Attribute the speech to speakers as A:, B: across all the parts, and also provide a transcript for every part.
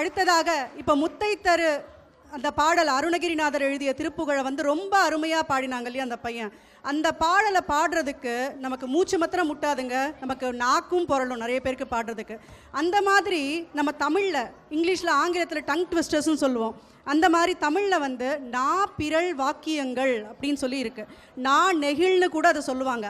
A: அடுத்ததாக இப்போ முத்தைத்தரு அந்த பாடல் அருணகிரிநாதர் எழுதிய திருப்புகழை வந்து ரொம்ப அருமையாக பாடினாங்க இல்லையா அந்த பையன். அந்த பாடலை பாடுறதுக்கு நமக்கு மூச்சு மாத்திரம் முட்டாதுங்க, நமக்கு நாக்கும் பொருளும் நிறைய பேருக்கு பாடுறதுக்கு. அந்த மாதிரி நம்ம தமிழில், இங்கிலீஷில் ஆங்கிலத்தில் டங் ட்விஸ்டர்ஸ்னு சொல்லுவோம். அந்த மாதிரி தமிழில் வந்து நான் பிறழ் வாக்கியங்கள் அப்படின்னு சொல்லி இருக்கு. நான் நெகிழ்னு கூட அதை சொல்லுவாங்க.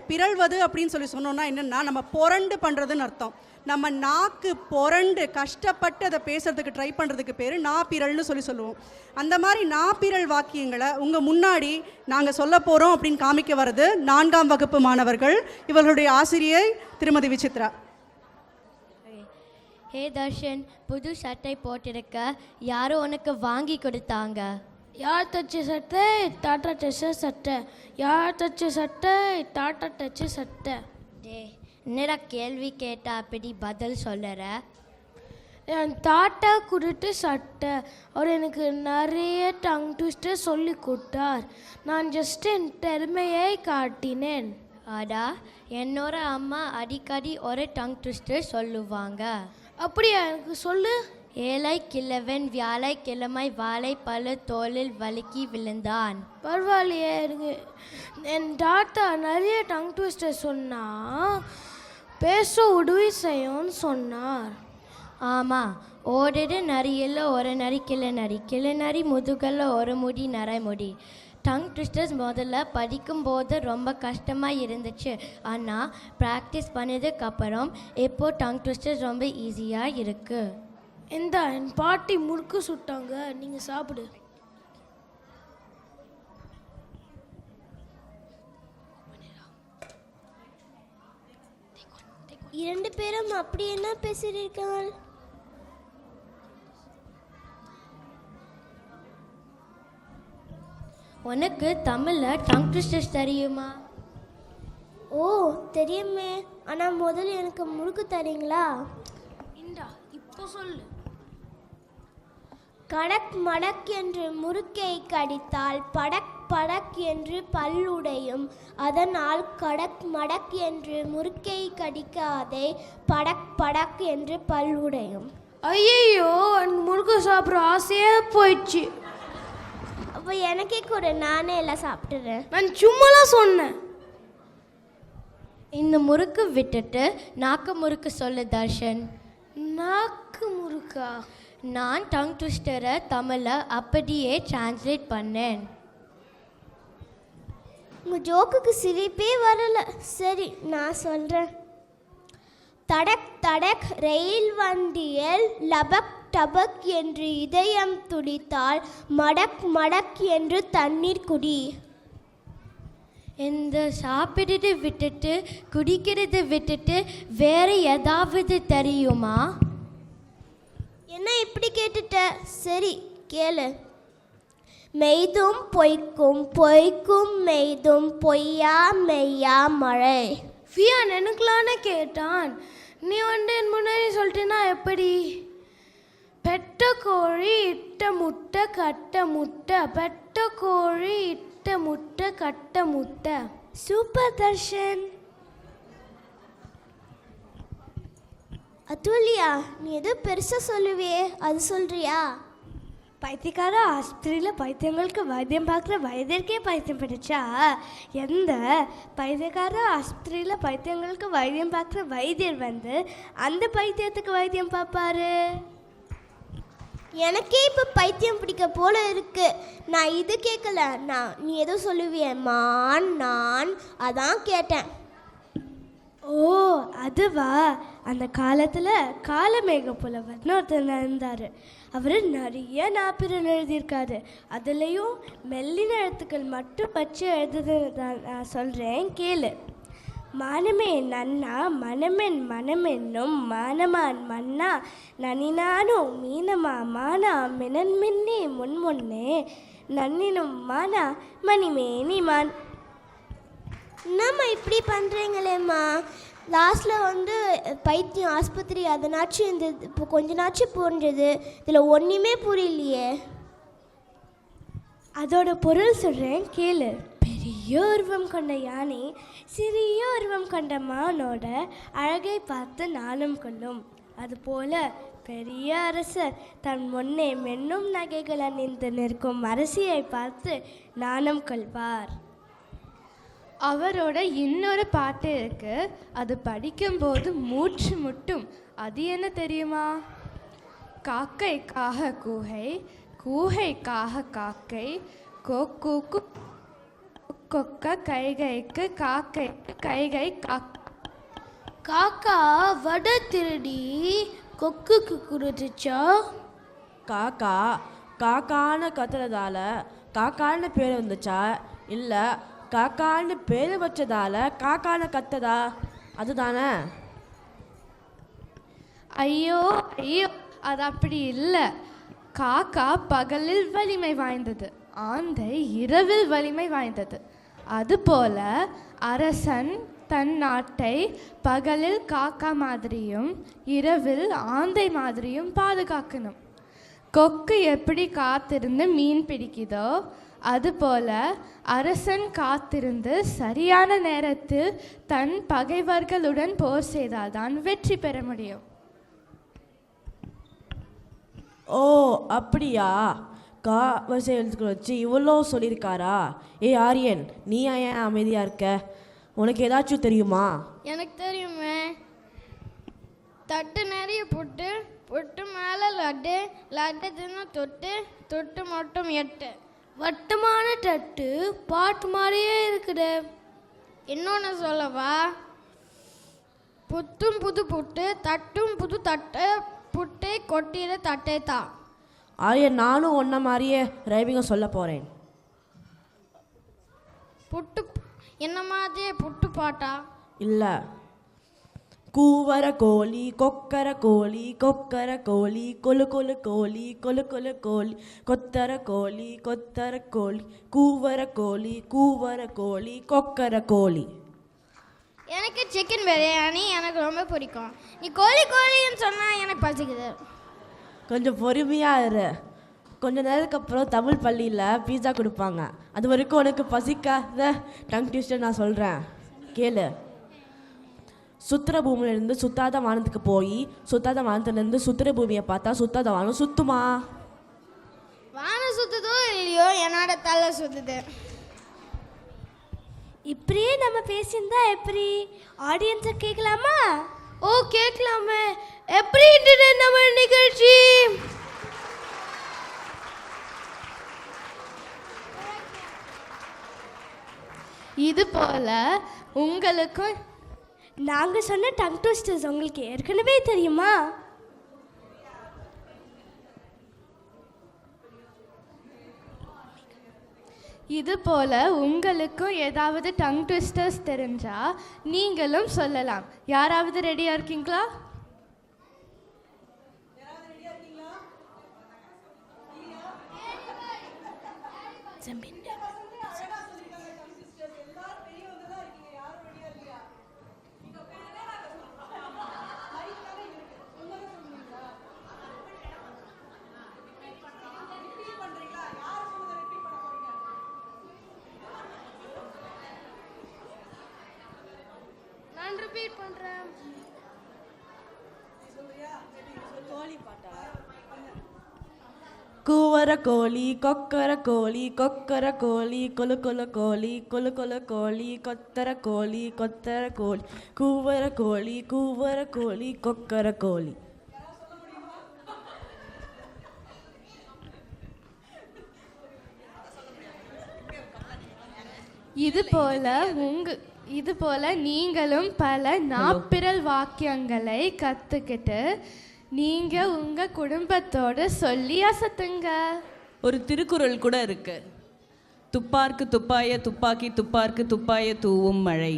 A: பிறழ்வது அப்படின்னு சொல்லி சொன்னோன்னா என்னென்னா நம்ம புரண்டு பண்ணுறதுன்னு அர்த்தம். நம்ம நாக்கு புரண்டு கஷ்டப்பட்டு அதை பேசுறதுக்கு ட்ரை பண்ணுறதுக்கு பேர் நாப்பிரள்னு சொல்லுவோம். அந்த மாதிரி நாப்பிரள் வாக்கியங்களை உங்கள் முன்னாடி நாங்கள் சொல்ல போகிறோம் அப்படின்னு காமிக்க வர்றது 4ஆம் வகுப்பு மாணவர்கள். இவர்களுடைய ஆசிரியை திருமதி விசித்ரா.
B: ஹே தர்ஷன், புது சட்டை போட்டிருக்க, யாரோ உனக்கு வாங்கி கொடுத்தாங்க.
C: யார் தச்ச சட்டை? டாட்டா டச்ச சட்டை. யார் தச்ச சட்டை? டாட்டா டச்ச சட்டை.
B: டே, என்னடா கேள்வி கேட்டா அப்படி பதில் சொல்லுற?
C: என் தாத்தா கொடுத்த சட்டை. அவர் எனக்கு நிறைய டங் ட்விஸ்டர் சொல்லி கொடுத்தார். நான் ஜஸ்ட் என் திறமையை காட்டினேன்.
B: ஆடா, என்னோட அம்மா அடிக்கடி ஒரு டங் ட்விஸ்டர் சொல்லுவாங்க.
C: அப்படியா? எனக்கு சொல்லு.
B: ஏழை கிழவன் வியாழை கிழமை வாழை பழு தோளில் வழுக்கி விழுந்தான்.
C: பரவாயில்லையே, எனக்கு என் தாத்தா நிறைய டங் ட்விஸ்டர் சொன்னா பேச உதவி செய்யும்னு சொன்னார்.
B: ஆமாம், ஓடிடு நரியில் ஒரு நரி கிளை நரி, கிளை நரி முதுகில் ஒரு முடி நரைமுடி. டங் ட்விஸ்டர்ஸ் முதல்ல படிக்கும்போது ரொம்ப கஷ்டமாக இருந்துச்சு. ஆனால் ப்ராக்டிஸ் பண்ணதுக்கப்புறம் இப்போது டங் ட்விஸ்டர்ஸ் ரொம்ப ஈஸியாக இருக்குது.
C: இந்த என் பாட்டி முறுக்கு சுட்டாங்க, நீங்கள் சாப்பிடு.
D: இரண்டு பேரும் அப்படி என்ன பேசுகிறீர்கள்?
B: உனக்கு தமிழில் டங் ட்விஸ்டர்ஸ் தெரியுமா?
D: ஓ தெரியுமே, ஆனால் முதல்ல எனக்கு முறுக்கு தரீங்களா?
C: இந்தா, இப்போ சொல்லு.
D: கடக் மடக் என்று முறுக்கை கடித்தால் படக் படக் என்று பல்லுடையும். அதனால் கடக் மடக் என்று முறுக்கை கடிக்காதே, படக் படக் என்று பல்லுடையும்.
C: ஐயோ, எனக்கு முறுக்கு சாப்பிட்ற ஆசையே போயிடுச்சு.
D: அப்போ எனக்கே கூட, நானே எல்லாம் சாப்பிட்டுறேன்.
C: நான் சும்மாலாம் சொன்னேன்.
B: இந்த முறுக்கு விட்டுட்டு நாக்கு முறுக்கு சொல்லு தர்ஷன்.
C: நாக்கு முறுக்கா?
B: நான் டங் ட்விஸ்டரை தமிழில் அப்படியே டிரான்ஸ்லேட் பண்ணேன்.
D: உங்கள் ஜோக்குக்கு சிரிப்பே வரல. சரி, நான் சொல்கிறேன். தடக் தடக் ரயில் வண்டியில் லபக் டபக் என்று இதயம் துடித்தால் மடக் மடக் என்று தண்ணீர் குடி.
B: இந்த சாப்பிடுறது விட்டுட்டு குடிக்கிறது விட்டுட்டு வேறு ஏதாவது தெரியுமா?
D: என்ன இப்படி கேட்டுட்ட? சரி கேளு. மெய்தும் பொய்க்கும் பொய்க்கும் மெய்தும் பொய்யா மெய்யா மழை.
C: ஃபியான் எனக்குலான்னு கேட்டான். நீ வந்து என் முன்னாடி சொல்லிட்டேன்னா எப்படி? பெட்ட கோழி இட்ட முட்டை கட்ட முட்டை, பெட்ட கோழி இட்ட முட்டை கட்ட முட்டை.
D: சூப்பர் தர்ஷன். அதுலியா, நீ எதோ பெருசாக சொல்லுவியே, அது சொல்றியா?
E: பைத்தியக்கார ஆஸ்பத்திரியில் பைத்தியங்களுக்கு வைத்தியம் பார்க்குற வைத்தியருக்கே பைத்தியம் பிடிச்சா எந்த பைத்தியக்கார ஆஸ்பத்திரியில் பைத்தியங்களுக்கு வைத்தியம் பார்க்குற வைத்தியர் வந்து அந்த பைத்தியத்துக்கு வைத்தியம் பார்ப்பாரு?
D: எனக்கே இப்போ பைத்தியம் பிடிக்க போல இருக்கு. நான் இது கேட்கல, நீ ஏதோ சொல்லுவியே மான் நான், அதான் கேட்டேன்.
E: ஓ அதுவா? அந்த காலத்தில் காலமேக புலவர்னு ஒருத்தர் இருந்தார். அவர் நிறைய நாப்பிரல் எழுதியிருக்காரு. அதுலேயும் மெல்லின எழுத்துக்கள் மட்டும் வச்சு எழுதுறது நான் சொல்கிறேன் கேளு. மானமே நன்னா மனமென் மனமென்னும் மானமான் மன்னா நனினானும் மீனமா மானா மினன்மின்னே முன்முன்னே நன்னினும் மானா மணிமேனி மான்.
D: என்னம்மா இப்படி பண்ணுறீங்களேம்மா? லாஸ்ட்டில் வந்து பைத்தியம் ஆஸ்பத்திரி அதனாச்சும் இருந்தது, இப்போ கொஞ்ச நாச்சும் புரிஞ்சது. இதில் ஒன்றுமே புரியலையே.
E: அதோட பொருள் சொல்கிறேன் கேளு. பெரிய உருவம் கொண்ட யானை சிறிய உருவம் கொண்ட மானோட அழகை பார்த்து நாணம் கொள்ளும். அதுபோல் பெரிய அரசர் தன் முன்னே மென்னும் நகைகள் அணிந்து நிற்கும் அரசியை பார்த்து நாணம் கொள்வார்.
C: அவரோட இன்னொரு பாட்டு இருக்கு, அது படிக்கும்போது மூச்சு முட்டும். அது என்ன தெரியுமா? காக்கைக்காக கூகை, கூகைக்காக காக்கை, கொக்கு கொக்க கைகைக்கு காக்கை கைகை காக்கை.
F: காக்கா வடை திருடி கொக்குக்கு கொடுத்துச்சா?
G: காக்கா காக்கான்னு கத்துறதால காக்கான்னு பேர் வந்துச்சா, இல்லை காக்கான்னு பேர் வச்சதால காக்கான்னு கத்ததா? அதுதானே?
C: ஐயோ ஐயோ, அது அப்படி இல்லை. காக்கா பகலில் வலிமை வாய்ந்தது, ஆந்தை இரவில் வலிமை வாய்ந்தது. அதுபோல அரசன் தன் நாட்டை பகலில் காக்கா மாதிரியும் இரவில் ஆந்தை மாதிரியும் பாதுகாக்கணும். கொக்கு எப்படி காத்திருந்து மீன் பிடிக்குதோ அதுபோல அரசன் காத்திருந்து சரியான நேரத்தில் தன் பகைவர்களுடன் போர் செய்தால்தான் வெற்றி பெற முடியும்.
G: ஓ அப்படியா? வரிசை எழுத்துக்கள் வச்சு இவ்வளோ சொல்லியிருக்காரா? ஆரியன், நீ ஏன் அமைதியாக இருக்க? உனக்கு ஏதாச்சும் தெரியுமா?
B: எனக்கு தெரியுமே. தட்டு நிறைய புட்டு, புட்டு மேலே லட்டு, லட்டு தின்னு தொட்டு, தொட்டு மட்டும் 8.
F: வட்டமான தட்டு பாட்டு மாதிரியே இருக்குது.
B: இன்னொன்று சொல்லவா? புத்தும் புது புட்டு, தட்டும் புது தட்டு, புட்டை கொட்டிட தட்டை தான்.
G: ஆரியன், நானும் ஒன்றை மாதிரியே ரைமிங்க சொல்ல போகிறேன்.
B: புட்டு என்ன மாதிரியே புட்டு பாட்டா?
G: இல்லை. கூவர கோழி கொக்கர கோழி, கொக்கர கோழி கொலு கொலு கோழி, கொலு கொலு கோழி கொத்தர கோழி, கொத்தர கோழி கூவர கோழி, கூவர கோழி கொக்கர கோழி.
B: எனக்கு சிக்கன் பிரியாணி எனக்கு ரொம்ப பிடிக்கும். நீ கோழி கோழின்னு சொன்னால் எனக்கு பசிக்குது.
G: கொஞ்சம் பொறுமையாக இரு. கொஞ்ச நேரத்துக்கு அப்புறம் தமிழ் பள்ளியில் பீஸா கொடுப்பாங்க. அது வரைக்கும் உனக்கு பசிக்காத டங் ட்விஸ்டர் நான் சொல்கிறேன், கேளு. சுத்திர பூமியிலேருந்து சுத்தாத வானத்துக்கு போய் சுத்தாத வானத்துலேருந்து சுத்திர பூமியை பார்த்தா சுத்தாத வானம் சுத்துமா?
B: வானம் சுத்துதோ இல்லையோ, என்னோட தலை சுத்துது.
E: இப்படியே நம்ம பேசியிருந்தா எப்படி? ஆடியன்ஸை கேட்கலாமா?
F: ஓ கேட்கலாமே. எப்படி இருந்தது நம்ம நிகழ்ச்சி?
C: இது போல உங்களுக்கும்
E: நாங்கள் சொன்ன டங் ட்விஸ்டர்ஸ் உங்களுக்கு ஏற்கனவே தெரியுமா?
C: இது போல உங்களுக்கும் ஏதாவது டங் ட்விஸ்டர்ஸ் தெரிஞ்சா நீங்களும் சொல்லலாம். யாராவது ரெடியாக இருக்கீங்களா?
F: நான் ரிப்பீட் பண்றேன்.
G: கூவர கோழி கொக்கர கோழி, கொக்கர கோழி கொலு கொலு கோழி, கொலு கொலு கோழி கொத்தர கோழி, கொத்தர கோழி கூவர கோழி, கூவர கோழி கொக்கர கோழி.
C: இது போல நீங்களும் பல நாப்பிரல் வாக்கியங்களை கற்றுக்கிட்டு நீங்கள் உங்கள் குடும்பத்தோடு சொல்லி அசத்துங்க.
H: ஒரு திருக்குறள் கூட இருக்கு, துப்பார்க்கு துப்பாய துப்பாக்கி, துப்பார்க்கு துப்பாய தூவும் மழை.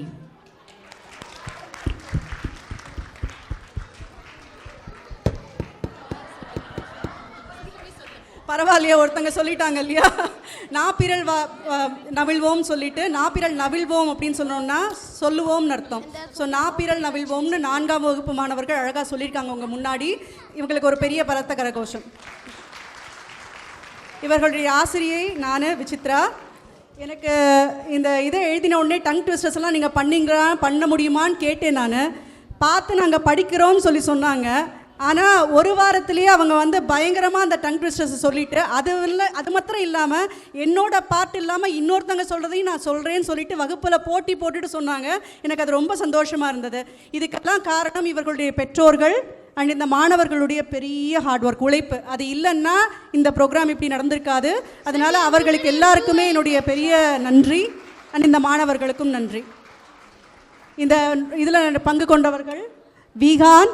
A: பரவாயில்லையா, ஒருத்தங்க சொல்லிட்டாங்க இல்லையா, நாப்பிரல் நவிழ்வோம் சொல்லிட்டு நாப்பிரல் நவிழ்வோம் அப்படின்னு சொன்னோம்னா சொல்லுவோம்னு அர்த்தம். ஸோ நாப்பிரல் நவிழ்வோம்னு 4ஆம் வகுப்பு மாணவர்கள் அழகாக சொல்லியிருக்காங்க உங்கள் முன்னாடி. இவங்களுக்கு ஒரு பெரிய பலத்த கரகோஷம். இவர்களுடைய ஆசிரியை நான் விசித்ரா. எனக்கு இந்த இதை எழுதின உடனே டங் ட்விஸ்டர்ஸ் எல்லாம் நீங்கள் பண்ண முடியுமான்னு கேட்டேன். நான் பார்த்து நாங்கள் படிக்கிறோம்னு சொல்லி சொன்னாங்க. ஆனால் ஒரு வாரத்திலேயே அவங்க வந்து பயங்கரமாக அந்த டங் ட்விஸ்டர்ஸ் சொல்லிட்டு அது மாத்திரம் இல்லாமல் என்னோட பார்ட் இல்லாமல் இன்னொருத்தங்க சொல்கிறதையும் நான் சொல்கிறேன்னு சொல்லிட்டு வகுப்பில் போட்டி போட்டுட்டு சொன்னாங்க. எனக்கு அது ரொம்ப சந்தோஷமாக இருந்தது. இதுக்கெல்லாம் காரணம் இவர்களுடைய பெற்றோர்கள் அண்ட் இந்த மாணவர்களுடைய பெரிய ஹார்ட் ஒர்க், உழைப்பு. அது இல்லைன்னா இந்த ப்ரோக்ராம் இப்படி நடந்திருக்காது. அதனால் அவர்களுக்கு எல்லாருக்குமே என்னுடைய பெரிய நன்றி அண்ட் இந்த மாணவர்களுக்கும் நன்றி. இந்த இதில் பங்கு கொண்டவர்கள் விகான்,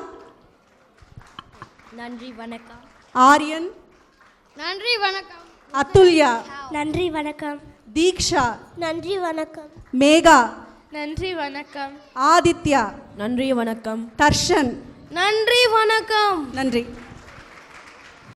B: நன்றி வணக்கம்.
A: ஆரியன்,
F: நன்றி வணக்கம்.
A: அத்துல்யா,
E: நன்றி வணக்கம்.
A: தீக்ஷா,
D: நன்றி வணக்கம்.
A: மேகா,
F: நன்றி வணக்கம்.
A: ஆதித்யா,
G: நன்றி வணக்கம்.
A: தர்ஷன்,
F: நன்றி வணக்கம்.
A: நன்றி.